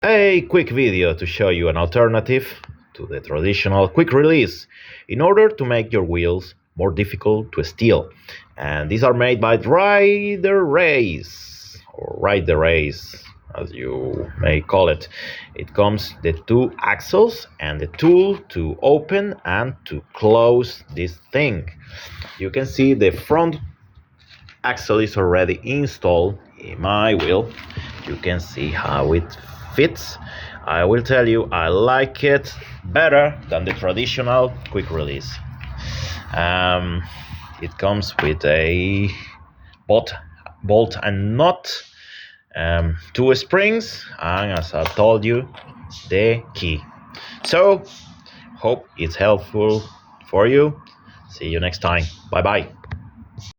A quick video to show you an alternative to the traditional quick release in order to make your wheels more difficult to steal. And these are made by riderace or riderace as you may call it. It comes the two axles and the tool to open and to close this thing. You can see the front axle is already installed in my wheel. You can see how it fits. I will tell you, I like it better than the traditional quick release. It comes with a bolt and nut, two springs, and as I told you, the key. So hope it's helpful for you. See you next time. Bye bye.